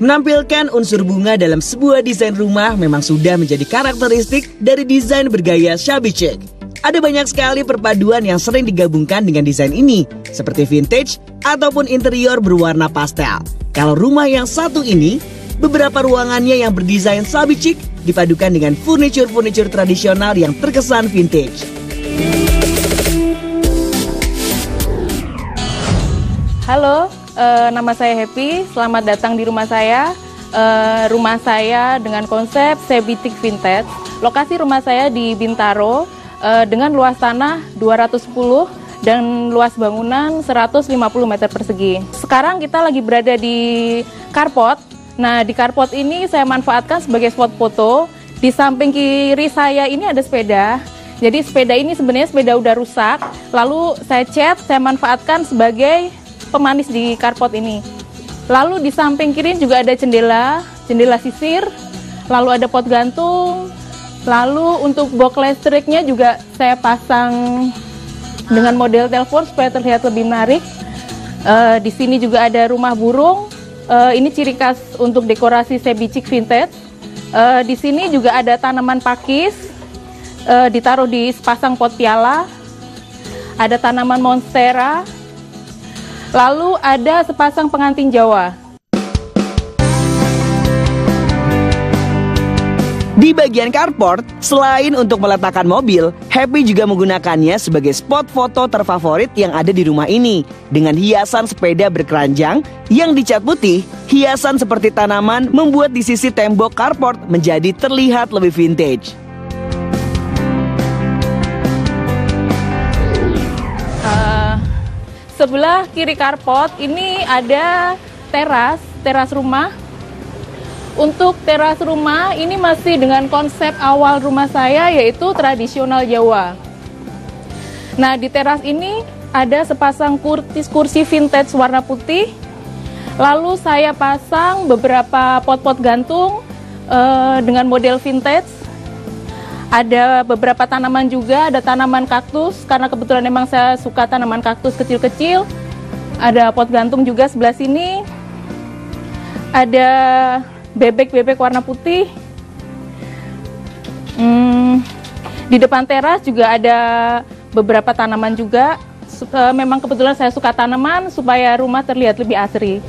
Menampilkan unsur bunga dalam sebuah desain rumah memang sudah menjadi karakteristik dari desain bergaya shabby chic. Ada banyak sekali perpaduan yang sering digabungkan dengan desain ini, seperti vintage ataupun interior berwarna pastel. Kalau rumah yang satu ini, beberapa ruangannya yang berdesain shabby chic dipadukan dengan furniture-furniture tradisional yang terkesan vintage. Halo, nama saya Happy. Selamat datang di rumah saya. Rumah saya dengan konsep shabby chic vintage. Lokasi rumah saya di Bintaro dengan luas tanah 210 dan luas bangunan 150 meter persegi. Sekarang kita lagi berada di carport. Nah, di carport ini saya manfaatkan sebagai spot foto. Di samping kiri saya ini ada sepeda. Jadi sepeda ini sebenarnya sepeda udah rusak. Lalu saya cat, saya manfaatkan sebagai pemanis di carport ini. Lalu di samping kiri juga ada jendela sisir. Lalu ada pot gantung. Lalu untuk box listriknya juga saya pasang dengan model telepon supaya terlihat lebih menarik. Di sini juga ada rumah burung. Ini ciri khas untuk dekorasi shabby chic vintage. Di sini juga ada tanaman pakis, ditaruh di sepasang pot piala. Ada tanaman monstera. Lalu ada sepasang pengantin Jawa. Di bagian carport, selain untuk meletakkan mobil, Happy juga menggunakannya sebagai spot foto terfavorit yang ada di rumah ini. Dengan hiasan sepeda berkeranjang yang dicat putih, hiasan seperti tanaman membuat di sisi tembok carport menjadi terlihat lebih vintage. Sebelah kiri carport ini ada teras rumah. Untuk teras rumah ini masih dengan konsep awal rumah saya, yaitu tradisional Jawa. Nah, di teras ini ada sepasang kursi vintage warna putih. Lalu saya pasang beberapa pot-pot gantung dengan model vintage. Ada beberapa tanaman juga, ada tanaman kaktus, karena kebetulan memang saya suka tanaman kaktus kecil-kecil. Ada pot gantung juga sebelah sini. Ada bebek-bebek warna putih. Di depan teras juga ada beberapa tanaman juga. Memang kebetulan saya suka tanaman supaya rumah terlihat lebih asri.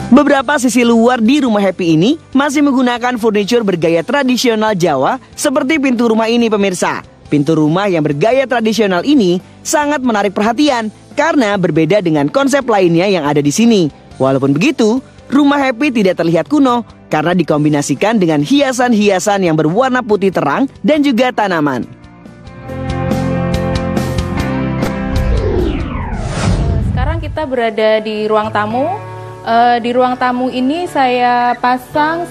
Beberapa sisi luar di rumah Happy ini masih menggunakan furniture bergaya tradisional Jawa seperti pintu rumah ini, pemirsa. Pintu rumah yang bergaya tradisional ini sangat menarik perhatian karena berbeda dengan konsep lainnya yang ada di sini. Walaupun begitu, rumah Happy tidak terlihat kuno karena dikombinasikan dengan hiasan-hiasan yang berwarna putih terang dan juga tanaman. Sekarang kita berada di ruang tamu. Di ruang tamu ini saya pasang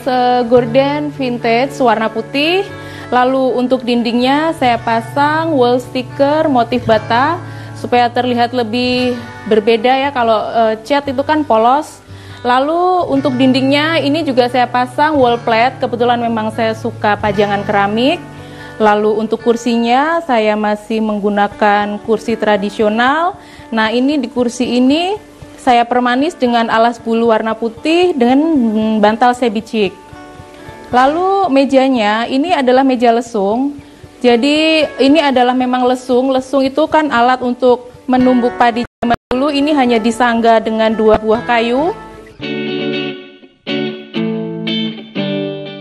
gorden vintage warna putih. Lalu untuk dindingnya saya pasang wall sticker motif bata supaya terlihat lebih berbeda ya, kalau cat itu kan polos. Lalu untuk dindingnya ini juga saya pasang wall plate, kebetulan memang saya suka pajangan keramik. Lalu untuk kursinya saya masih menggunakan kursi tradisional. Nah, ini di kursi ini saya permanis dengan alas bulu warna putih dengan bantal shabby chic. Lalu mejanya ini adalah meja lesung. Jadi ini adalah memang lesung. Lesung itu kan alat untuk menumbuk padi zaman dulu. Ini hanya disangga dengan 2 buah kayu.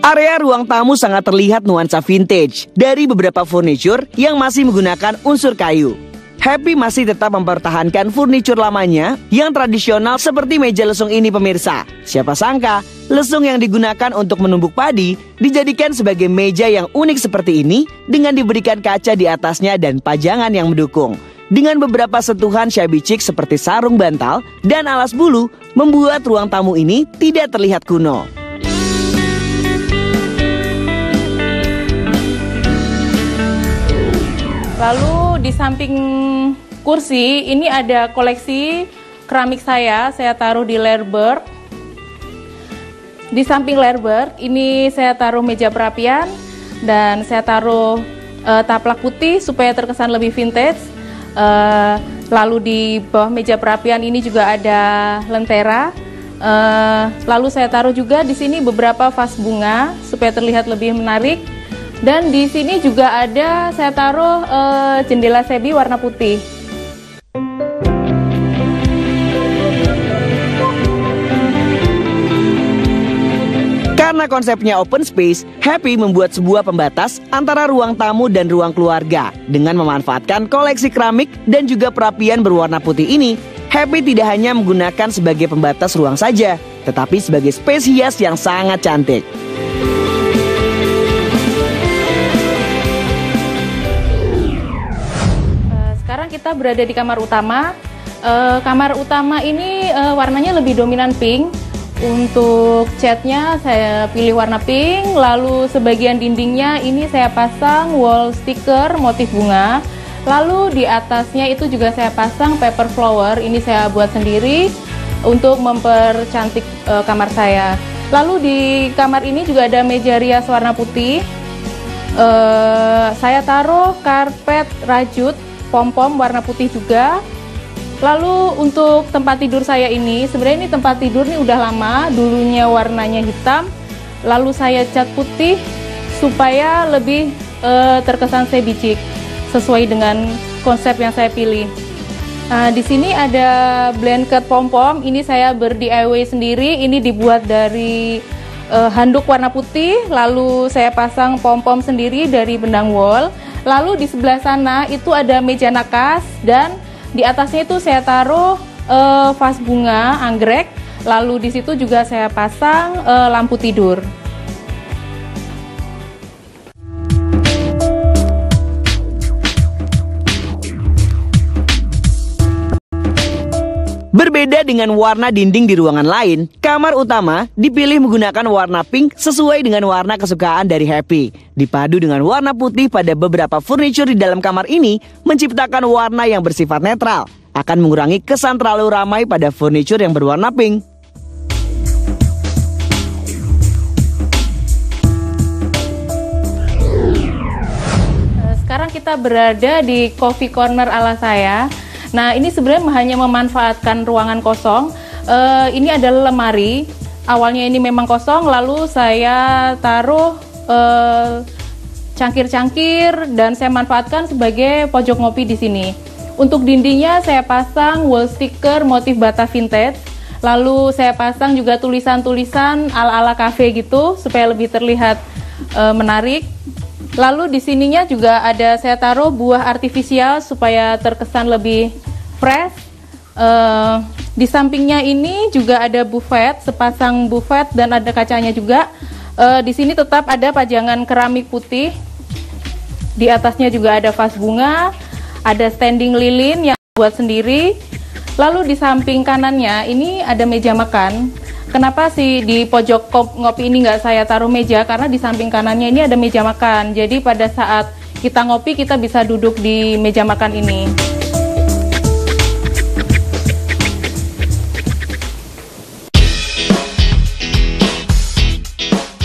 Area ruang tamu sangat terlihat nuansa vintage dari beberapa furniture yang masih menggunakan unsur kayu. Happy masih tetap mempertahankan furniture lamanya yang tradisional seperti meja lesung ini, pemirsa. Siapa sangka lesung yang digunakan untuk menumbuk padi dijadikan sebagai meja yang unik seperti ini dengan diberikan kaca di atasnya dan pajangan yang mendukung. Dengan beberapa sentuhan shabby chic seperti sarung bantal dan alas bulu membuat ruang tamu ini tidak terlihat kuno. Lalu di samping kursi ini ada koleksi keramik saya taruh di Lerberg. Di samping Lerberg ini saya taruh meja perapian dan saya taruh taplak putih supaya terkesan lebih vintage. Lalu di bawah meja perapian ini juga ada lentera. Lalu saya taruh juga di sini beberapa vas bunga supaya terlihat lebih menarik. Dan di sini juga ada saya taruh jendela sebi warna putih. Karena konsepnya open space, Happy membuat sebuah pembatas antara ruang tamu dan ruang keluarga. Dengan memanfaatkan koleksi keramik dan juga perapian berwarna putih ini, Happy tidak hanya menggunakan sebagai pembatas ruang saja, tetapi sebagai space hias yang sangat cantik. Sekarang kita berada di kamar utama. Kamar utama ini warnanya lebih dominan pink. Untuk catnya saya pilih warna pink, lalu sebagian dindingnya ini saya pasang wall sticker motif bunga. Lalu di atasnya itu juga saya pasang paper flower, ini saya buat sendiri untuk mempercantik kamar saya. Lalu di kamar ini juga ada meja rias warna putih. Saya taruh karpet rajut pom-pom warna putih juga. Lalu untuk tempat tidur saya ini, sebenarnya ini tempat tidur ini udah lama, dulunya warnanya hitam, lalu saya cat putih supaya lebih terkesan shabby chic sesuai dengan konsep yang saya pilih. Di sini ada blanket pom-pom, ini saya ber-DIY sendiri, ini dibuat dari handuk warna putih, lalu saya pasang pom-pom sendiri dari benang wol. Lalu di sebelah sana itu ada meja nakas dan di atasnya itu saya taruh vas bunga anggrek, lalu di situ juga saya pasang lampu tidur. Berbeda dengan warna dinding di ruangan lain, kamar utama dipilih menggunakan warna pink sesuai dengan warna kesukaan dari Happy. Dipadu dengan warna putih pada beberapa furniture di dalam kamar ini menciptakan warna yang bersifat netral, akan mengurangi kesan terlalu ramai pada furniture yang berwarna pink. Sekarang kita berada di coffee corner ala saya. Nah, ini sebenarnya hanya memanfaatkan ruangan kosong. Ini adalah lemari. Awalnya ini memang kosong, lalu saya taruh cangkir-cangkir dan saya manfaatkan sebagai pojok ngopi di sini. Untuk dindingnya saya pasang wall sticker motif bata vintage. Lalu saya pasang juga tulisan-tulisan ala-ala cafe gitu supaya lebih terlihat menarik. Lalu di sininya juga ada saya taruh buah artifisial supaya terkesan lebih fresh. Di sampingnya ini juga ada buffet, sepasang buffet dan ada kacanya juga. Di sini tetap ada pajangan keramik putih. Di atasnya juga ada vas bunga, ada standing lilin yang buat sendiri. Lalu di samping kanannya ini ada meja makan. Kenapa sih di pojok ngopi ini nggak saya taruh meja? Karena di samping kanannya ini ada meja makan. Jadi pada saat kita ngopi kita bisa duduk di meja makan ini.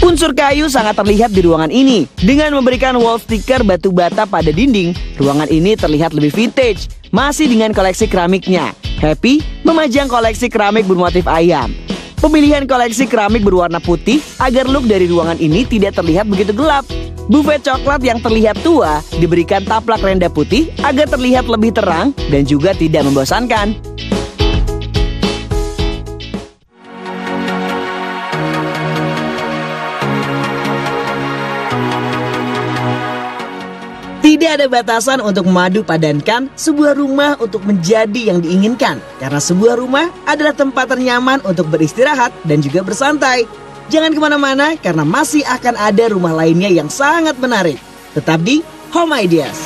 Unsur kayu sangat terlihat di ruangan ini. Dengan memberikan wall sticker batu bata pada dinding, ruangan ini terlihat lebih vintage, masih dengan koleksi keramiknya. Happy memajang koleksi keramik bermotif ayam. Pemilihan koleksi keramik berwarna putih agar look dari ruangan ini tidak terlihat begitu gelap. Buffet coklat yang terlihat tua diberikan taplak renda putih agar terlihat lebih terang dan juga tidak membosankan. Tidak ada batasan untuk memadu padankan sebuah rumah untuk menjadi yang diinginkan. Karena sebuah rumah adalah tempat ternyaman untuk beristirahat dan juga bersantai. Jangan kemana-mana karena masih akan ada rumah lainnya yang sangat menarik. Tetap di Home Ideas.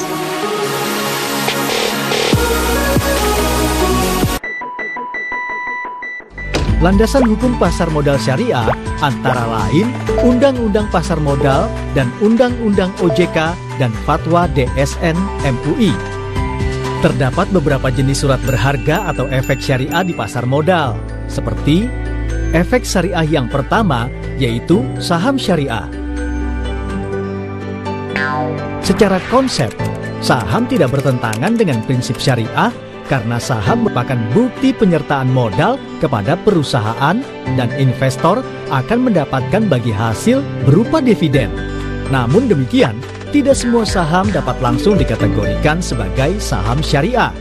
Landasan hukum pasar modal syariah antara lain Undang-Undang Pasar Modal dan Undang-Undang OJK dan Fatwa DSN MUI. Terdapat beberapa jenis surat berharga atau efek syariah di pasar modal, seperti efek syariah yang pertama yaitu saham syariah. Secara konsep, saham tidak bertentangan dengan prinsip syariah karena saham merupakan bukti penyertaan modal kepada perusahaan dan investor akan mendapatkan bagi hasil berupa dividen. Namun demikian, tidak semua saham dapat langsung dikategorikan sebagai saham syariah.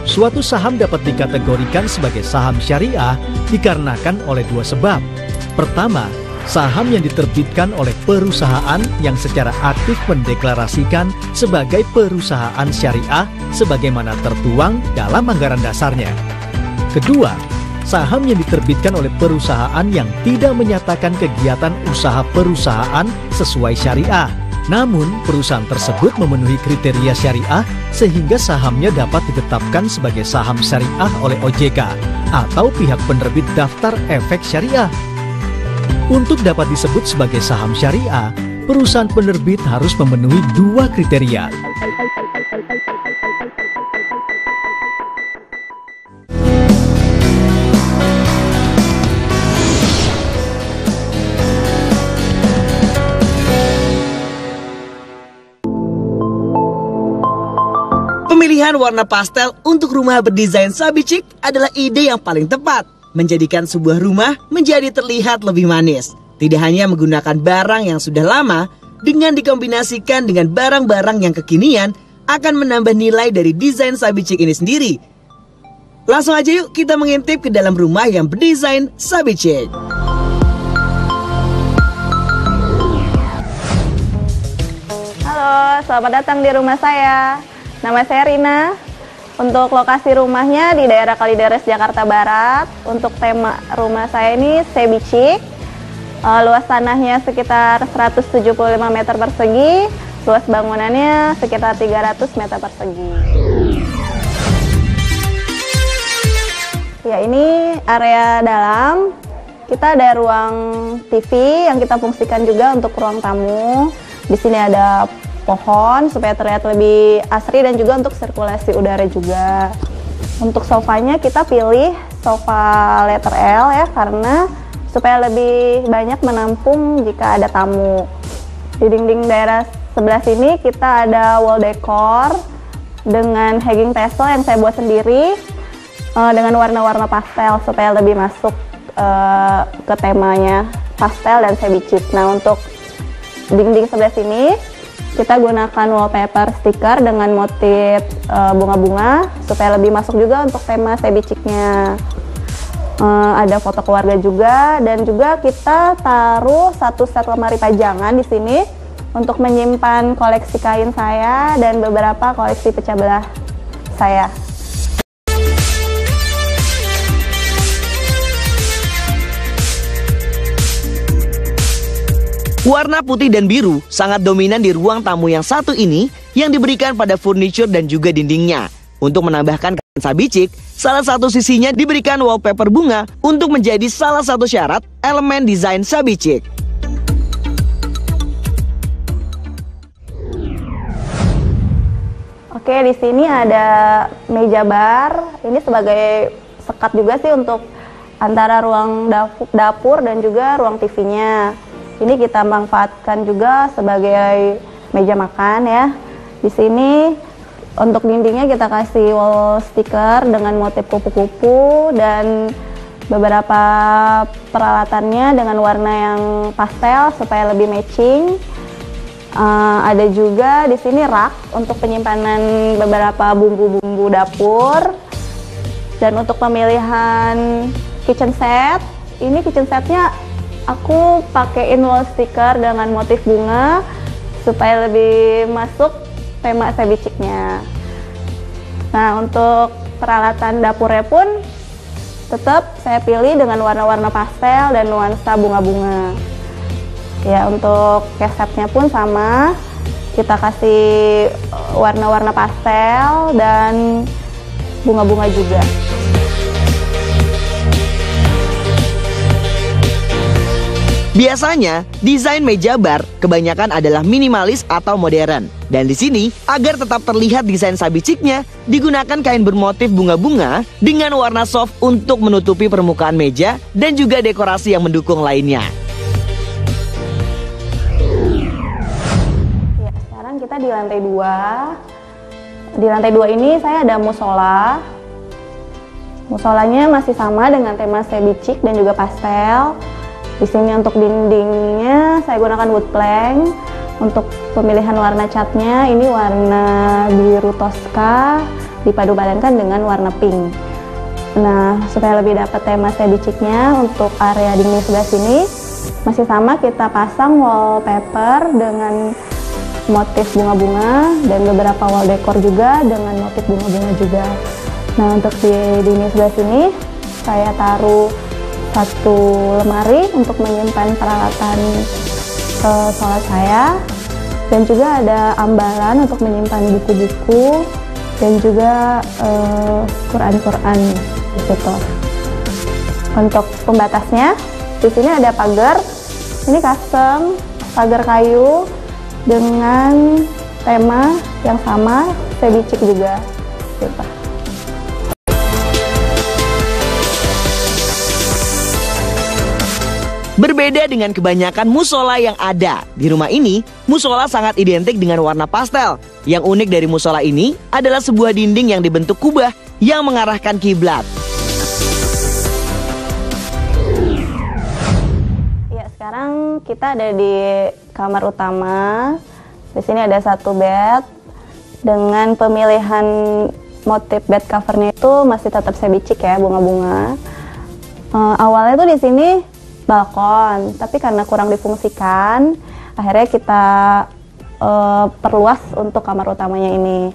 Suatu saham dapat dikategorikan sebagai saham syariah dikarenakan oleh dua sebab. Pertama, saham yang diterbitkan oleh perusahaan yang secara aktif mendeklarasikan sebagai perusahaan syariah sebagaimana tertuang dalam anggaran dasarnya. Kedua, saham yang diterbitkan oleh perusahaan yang tidak menyatakan kegiatan usaha perusahaan sesuai syariah. Namun, perusahaan tersebut memenuhi kriteria syariah sehingga sahamnya dapat ditetapkan sebagai saham syariah oleh OJK atau pihak penerbit daftar efek syariah. Untuk dapat disebut sebagai saham syariah, perusahaan penerbit harus memenuhi dua kriteria. Pemilihan warna pastel untuk rumah berdesain sabicik adalah ide yang paling tepat, menjadikan sebuah rumah menjadi terlihat lebih manis. Tidak hanya menggunakan barang yang sudah lama, dengan dikombinasikan dengan barang-barang yang kekinian, akan menambah nilai dari desain sabicik ini sendiri. Langsung aja yuk kita mengintip ke dalam rumah yang berdesain sabicik. Halo, selamat datang di rumah saya. Nama saya Rina. Untuk lokasi rumahnya di daerah Kalideres, Jakarta Barat. Untuk tema rumah saya ini Sebicik. Luas tanahnya sekitar 175 meter persegi. Luas bangunannya sekitar 300 meter persegi. Ya, ini area dalam. Kita ada ruang TV yang kita fungsikan juga untuk ruang tamu. Di sini ada pohon supaya terlihat lebih asri dan juga untuk sirkulasi udara juga. Untuk sofanya kita pilih sofa letter L ya, karena supaya lebih banyak menampung jika ada tamu. Di dinding daerah sebelah sini kita ada wall decor dengan hanging tassel yang saya buat sendiri dengan warna-warna pastel supaya lebih masuk ke temanya pastel dan sebicik. Nah, untuk dinding sebelah sini kita gunakan wallpaper stiker dengan motif bunga-bunga supaya lebih masuk juga untuk tema sebiciknya. Ada foto keluarga juga, dan juga kita taruh satu set lemari pajangan di sini untuk menyimpan koleksi kain saya dan beberapa koleksi pecah belah saya. Warna putih dan biru sangat dominan di ruang tamu yang satu ini yang diberikan pada furniture dan juga dindingnya. Untuk menambahkan kain sabicik, salah satu sisinya diberikan wallpaper bunga untuk menjadi salah satu syarat elemen desain sabicik. Oke, di sini ada meja bar. Ini sebagai sekat juga sih untuk antara ruang dapur dan juga ruang TV-nya. Ini kita manfaatkan juga sebagai meja makan ya. Di sini untuk dindingnya kita kasih wall sticker dengan motif kupu-kupu dan beberapa peralatannya dengan warna yang pastel supaya lebih matching. Ada juga di sini rak untuk penyimpanan beberapa bumbu-bumbu dapur. Dan untuk pemilihan kitchen set, ini kitchen setnya aku pakaiin wall sticker dengan motif bunga supaya lebih masuk tema sebiciknya. Nah, untuk peralatan dapurnya pun tetap saya pilih dengan warna-warna pastel dan nuansa bunga-bunga. Ya, untuk kesetnya pun sama, kita kasih warna-warna pastel dan bunga-bunga juga. Biasanya, desain meja bar kebanyakan adalah minimalis atau modern. Dan di sini, agar tetap terlihat desain sabiciknya, digunakan kain bermotif bunga-bunga dengan warna soft untuk menutupi permukaan meja dan juga dekorasi yang mendukung lainnya. Ya, sekarang kita di lantai 2. Di lantai 2 ini saya ada musola. Musolanya masih sama dengan tema sebicik dan juga pastel. Di sini untuk dindingnya saya gunakan wood plank. Untuk pemilihan warna catnya ini warna biru Tosca dipadu-padankan dengan warna pink. Nah, supaya lebih dapat tema sebiciknya, untuk area dinding sebelah sini masih sama, kita pasang wallpaper dengan motif bunga-bunga dan beberapa wall decor juga dengan motif bunga-bunga juga. Nah, untuk di dinding sebelah sini saya taruh satu lemari untuk menyimpan peralatan sholat saya, dan juga ada ambalan untuk menyimpan buku-buku dan juga Quran-Quran di situ. Untuk pembatasnya di sini ada pagar, ini custom pagar kayu dengan tema yang sama, sebicik juga gitu. Berbeda dengan kebanyakan musola yang ada, di rumah ini, musola sangat identik dengan warna pastel. Yang unik dari musola ini adalah sebuah dinding yang dibentuk kubah yang mengarahkan kiblat. Ya, sekarang kita ada di kamar utama. Di sini ada satu bed dengan pemilihan motif bed covernya itu masih tetap sebicik ya, bunga-bunga. Awalnya tuh di sini balkon, tapi karena kurang difungsikan, akhirnya kita perluas untuk kamar utamanya ini.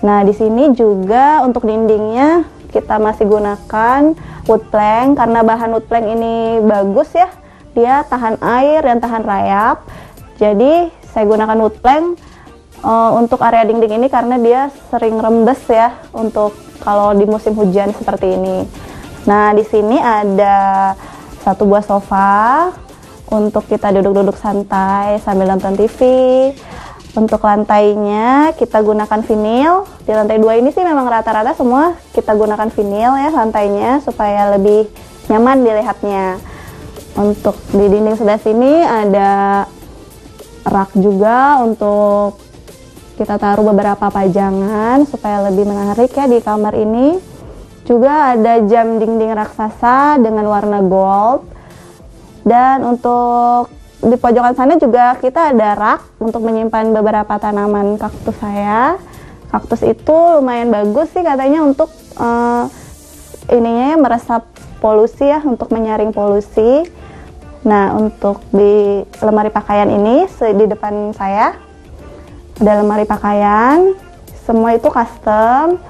Nah, di sini juga untuk dindingnya kita masih gunakan wood plank, karena bahan wood plank ini bagus ya, dia tahan air dan tahan rayap. Jadi saya gunakan wood plank untuk area dinding ini karena dia sering rembes ya untuk kalau di musim hujan seperti ini. Nah, di sini ada satu buah sofa untuk kita duduk-duduk santai sambil nonton TV. Untuk lantainya kita gunakan vinil. Di lantai 2 ini sih memang rata-rata semua kita gunakan vinil ya lantainya supaya lebih nyaman dilihatnya. Untuk di dinding sebelah sini ada rak juga untuk kita taruh beberapa pajangan supaya lebih menarik ya di kamar ini. Juga ada jam dinding raksasa dengan warna gold. Dan untuk di pojokan sana juga kita ada rak untuk menyimpan beberapa tanaman kaktus saya. Kaktus itu lumayan bagus sih katanya untuk ininya meresap polusi ya, untuk menyaring polusi. Nah, untuk di lemari pakaian ini di depan saya ada lemari pakaian. Semua itu custom.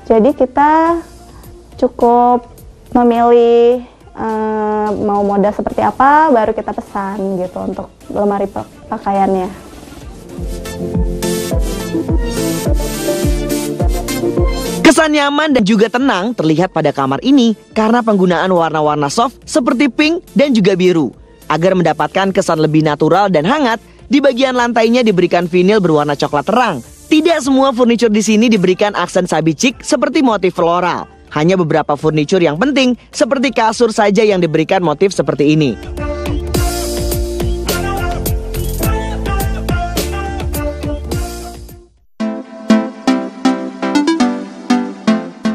Jadi kita cukup memilih mau model seperti apa, baru kita pesan gitu untuk lemari pakaiannya. Kesan nyaman dan juga tenang terlihat pada kamar ini karena penggunaan warna-warna soft seperti pink dan juga biru. Agar mendapatkan kesan lebih natural dan hangat, di bagian lantainya diberikan vinil berwarna coklat terang. Tidak semua furniture di sini diberikan aksen sabicik seperti motif floral. Hanya beberapa furniture yang penting seperti kasur saja yang diberikan motif seperti ini.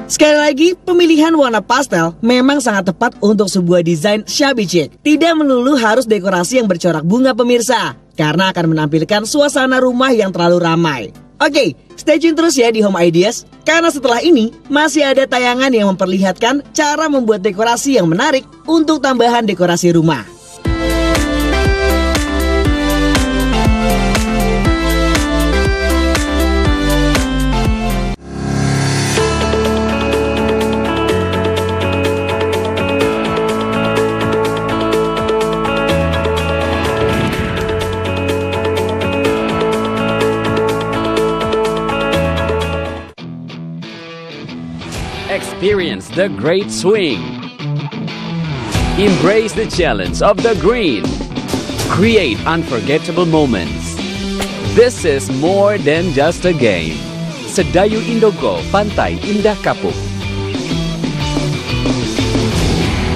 Sekali lagi, pemilihan warna pastel memang sangat tepat untuk sebuah desain shabby chic. Tidak melulu harus dekorasi yang bercorak bunga pemirsa, karena akan menampilkan suasana rumah yang terlalu ramai. Oke, stay tune terus ya di Home Ideas, karena setelah ini masih ada tayangan yang memperlihatkan cara membuat dekorasi yang menarik untuk tambahan dekorasi rumah. Experience the great swing. Embrace the challenge of the green. Create unforgettable moments. This is more than just a game. Sedayu Indogo Pantai Indah Kapuk.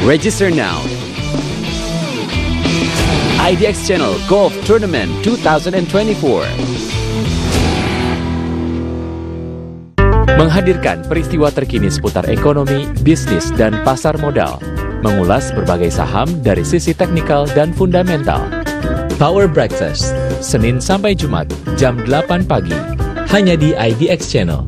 Register now. IDX Channel Golf Tournament 2024. Menghadirkan peristiwa terkini seputar ekonomi, bisnis, dan pasar modal. Mengulas berbagai saham dari sisi teknikal dan fundamental. Power Breakfast, Senin sampai Jumat, jam 8 pagi. Hanya di IDX Channel.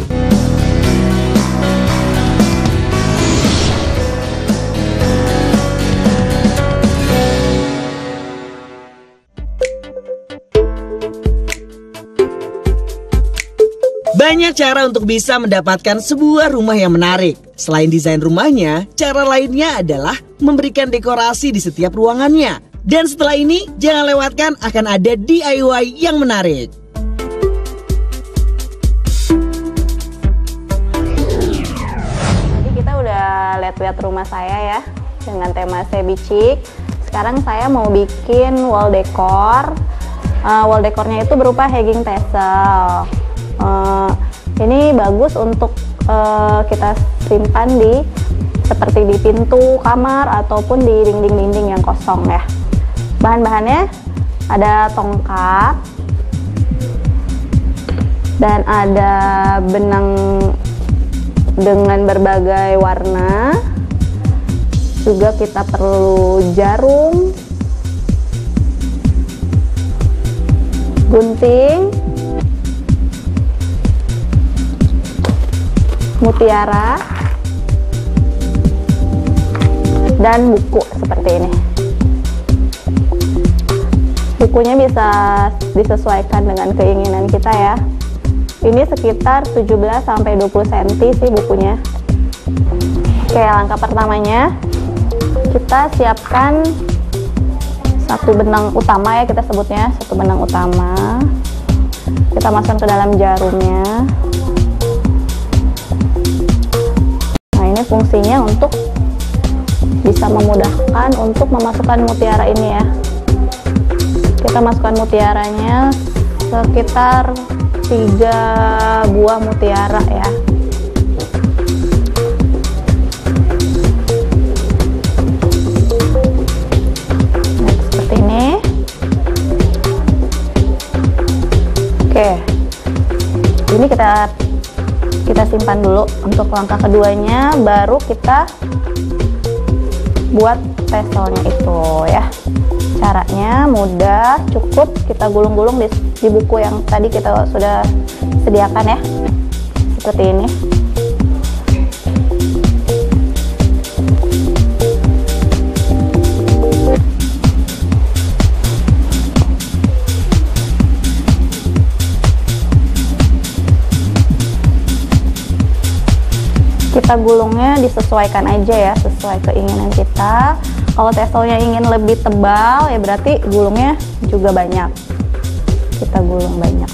Banyak cara untuk bisa mendapatkan sebuah rumah yang menarik. Selain desain rumahnya, cara lainnya adalah memberikan dekorasi di setiap ruangannya. Dan setelah ini, jangan lewatkan akan ada DIY yang menarik. Jadi kita udah lihat-lihat rumah saya ya, dengan tema shabby chic. Sekarang saya mau bikin wall decor. Wall decornya itu berupa hanging tassel. Ini bagus untuk kita simpan seperti di pintu kamar ataupun di dinding-dinding yang kosong ya. Bahan-bahannya ada tongkat dan ada benang dengan berbagai warna. Juga kita perlu jarum, gunting, mutiara, dan buku seperti ini. Bukunya bisa disesuaikan dengan keinginan kita ya. Ini sekitar 17-20 cm sih bukunya. Oke, langkah pertamanya kita siapkan satu benang utama ya, kita sebutnya satu benang utama. Kita masukkan ke dalam jarumnya. Fungsinya untuk bisa memudahkan untuk memasukkan mutiara ini ya. Kita masukkan mutiaranya sekitar 3 buah mutiara ya. Nah, seperti ini. Oke, ini kita simpan dulu. Untuk langkah keduanya baru kita buat tasselnya itu ya. Caranya mudah, cukup kita gulung-gulung di buku yang tadi kita sudah sediakan ya, seperti ini. Kita gulungnya disesuaikan aja ya, sesuai keinginan kita. Kalau tasselnya ingin lebih tebal ya berarti gulungnya juga banyak. Kita gulung banyak.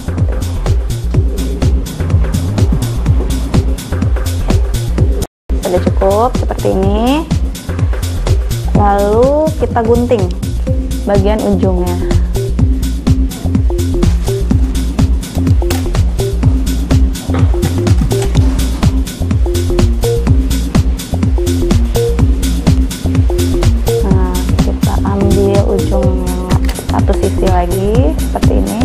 Sudah cukup seperti ini. Lalu kita gunting bagian ujungnya. Lagi seperti ini,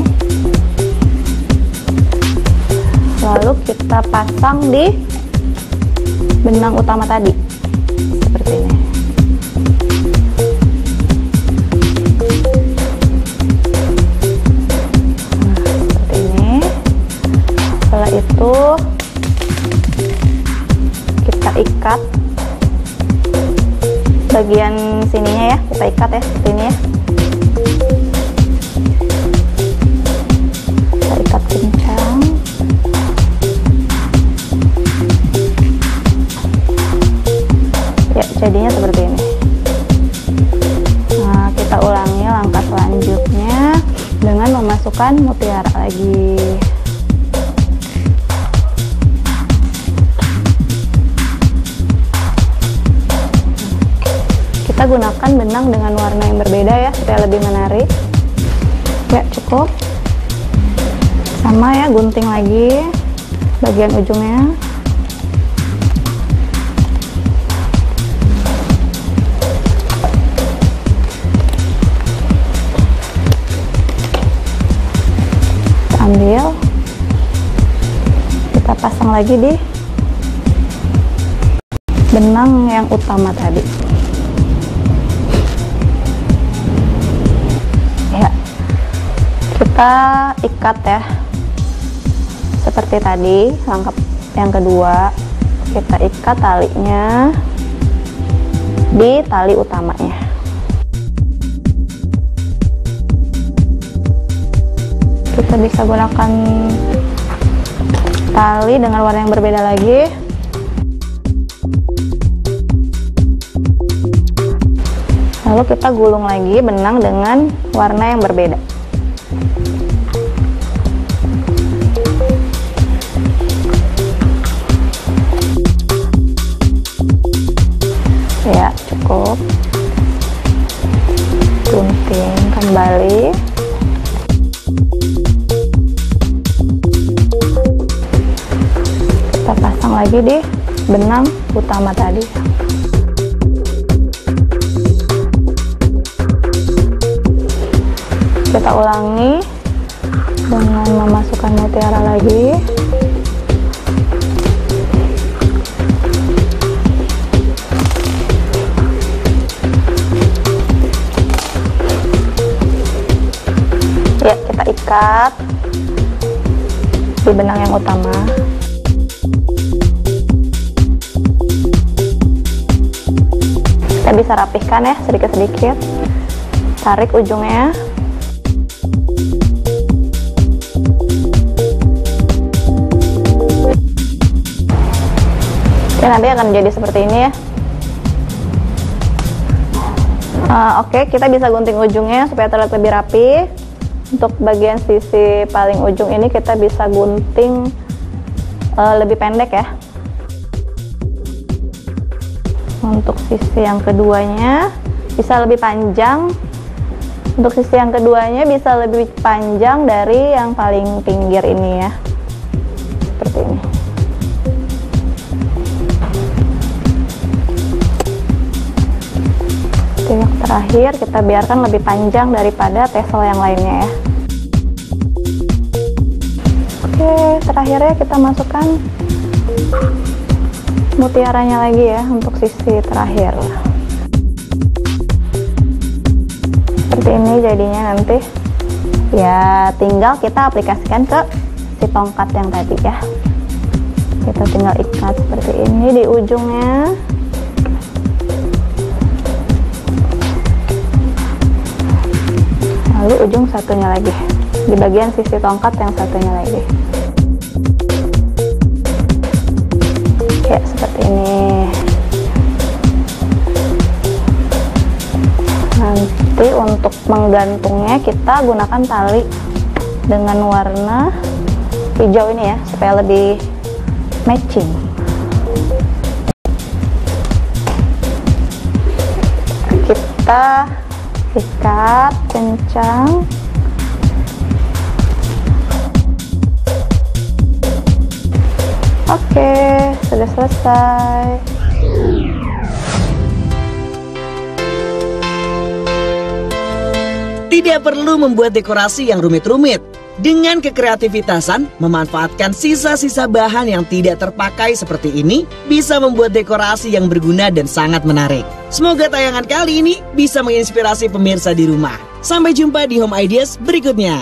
lalu kita pasang di benang utama tadi seperti ini. Nah, seperti ini. Setelah itu kita ikat bagian sininya ya, kita ikat ya seperti ini ya. Kencang. Ya, jadinya seperti ini. Nah, kita ulangi langkah selanjutnya dengan memasukkan mutiara lagi. Kita gunakan benang dengan warna yang berbeda ya, supaya lebih menarik. Ya, cukup. Sama ya, gunting lagi bagian ujungnya. Kita ambil, kita pasang lagi di benang yang utama tadi. Ya, kita ikat ya, seperti tadi. Langkah yang kedua, kita ikat talinya di tali utamanya. Kita bisa gunakan tali dengan warna yang berbeda lagi. Lalu kita gulung lagi benang dengan warna yang berbeda. Ya, cukup. Gunting kembali. Kita pasang lagi di benang utama tadi. Kita ulangi dengan memasukkan mutiara lagi. Ya, kita ikat di benang yang utama. Kita bisa rapihkan ya, sedikit-sedikit. Tarik ujungnya. Oke, nanti akan jadi seperti ini ya. Oke, kita bisa gunting ujungnya supaya terlihat lebih rapi. Untuk bagian sisi paling ujung ini kita bisa gunting lebih pendek ya. Untuk sisi yang keduanya bisa lebih panjang. Untuk sisi yang keduanya bisa lebih panjang dari yang paling pinggir ini ya. Seperti ini. Yang terakhir kita biarkan lebih panjang daripada tassel yang lainnya ya. Oke, terakhirnya kita masukkan mutiaranya lagi ya untuk sisi terakhir. Seperti ini jadinya nanti. Ya, tinggal kita aplikasikan ke si tongkat yang tadi ya. Kita tinggal ikat seperti ini di ujungnya. Lalu ujung satunya lagi di bagian sisi tongkat yang satunya lagi. Ya, seperti ini. Nanti untuk menggantungnya kita gunakan tali dengan warna hijau ini ya, supaya lebih matching. Kita ikat kencang. Oke, sudah selesai. Tidak perlu membuat dekorasi yang rumit-rumit. Dengan kekreativitasan, memanfaatkan sisa-sisa bahan yang tidak terpakai seperti ini bisa membuat dekorasi yang berguna dan sangat menarik. Semoga tayangan kali ini bisa menginspirasi pemirsa di rumah. Sampai jumpa di Home Ideas berikutnya.